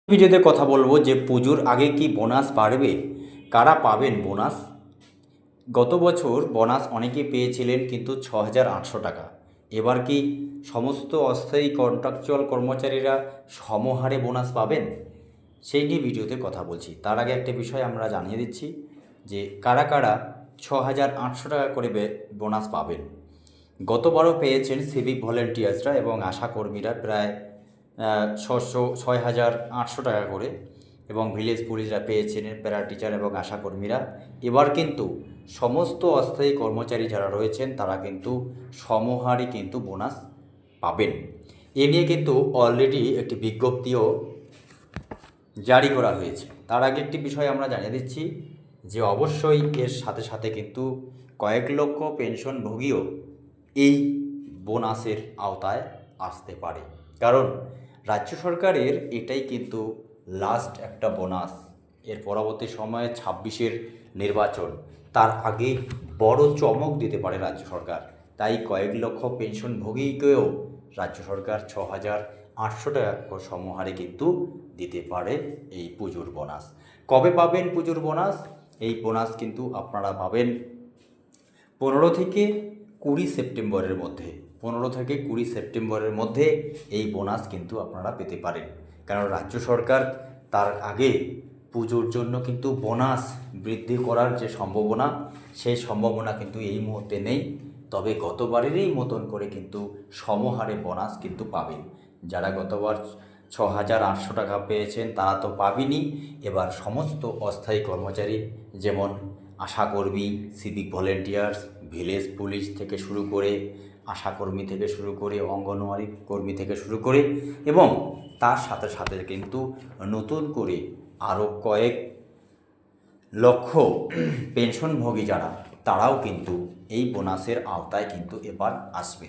ভিডিওতে কথা বলবো যে পুজোর আগে কি বোনাস বাড়বে, কারা পাবেন বোনাস। গত বছর বোনাস অনেকে পেয়েছিলেন কিন্তু 6,800 টাকা। এবার কি সমস্ত অস্থায়ী কন্ট্রাকচুয়াল কর্মচারীরা সমহারে বোনাস পাবেন, সেই নিয়ে ভিডিওতে কথা বলছি। তার আগে একটা বিষয় আমরা জানিয়ে দিচ্ছি যে কারা কারা 6,800 টাকা করে বোনাস পাবেন। গতবারও পেয়েছেন সিভিক ভলেন্টিয়ার্সরা এবং আশাকর্মীরা প্রায় 6,800 টাকা করে, এবং ভিলেজ পুলিশরা পেয়েছেন, প্যারা টিচার এবং আশাকর্মীরা। এবার কিন্তু সমস্ত অস্থায়ী কর্মচারী যারা রয়েছেন তারা কিন্তু সমহারে কিন্তু বোনাস পাবেন। এ নিয়ে কিন্তু অলরেডি একটি বিজ্ঞপ্তিও জারি করা হয়েছে। তার আগে একটি বিষয় আমরা জানিয়ে দিচ্ছি যে অবশ্যই এর সাথে সাথে কিন্তু কয়েক লক্ষ পেনশনভোগীও এই বোনাসের আওতায় আসতে পারে, কারণ রাজ্য সরকারের এটাই কিন্তু লাস্ট একটা বোনাস। এর পরবর্তী সময়ে 26-এর নির্বাচন, তার আগে বড় চমক দিতে পারে রাজ্য সরকার। তাই কয়েক লক্ষ পেনশনভোগীকেও রাজ্য সরকার 6,800 টাকা সমহারে কিন্তু দিতে পারে এই পুজোর বোনাস। কবে পাবেন পুজোর বোনাস? এই বোনাস কিন্তু আপনারা পাবেন 15 থেকে 20 সেপ্টেম্বরের মধ্যে। 15 থেকে 20 সেপ্টেম্বরের মধ্যে এই বোনাস কিন্তু আপনারা পেতে পারেন, কারণ রাজ্য সরকার তার আগে পুজোর জন্য কিন্তু বোনাস বৃদ্ধি করার যে সম্ভাবনা, সেই সম্ভাবনা কিন্তু এই মুহূর্তে নেই। তবে গতবারেরই মতন করে কিন্তু সমহারে বোনাস কিন্তু পাবেন। যারা গতবার 6,800 টাকা পেয়েছেন তারা তো পাবেনই, এবার সমস্ত অস্থায়ী কর্মচারী যেমন আশাকর্মী, সিভিক ভলেন্টিয়ার্স, ভিলেজ পুলিশ থেকে শুরু করে, আশাকর্মী থেকে শুরু করে, অঙ্গনওয়াড়ি কর্মী থেকে শুরু করে, এবং তার সাথে সাথে কিন্তু নতুন করে আরও কয়েক লক্ষ পেনশনভোগী যারা, তারাও কিন্তু এই বোনাসের আওতায় কিন্তু এবার আসবে।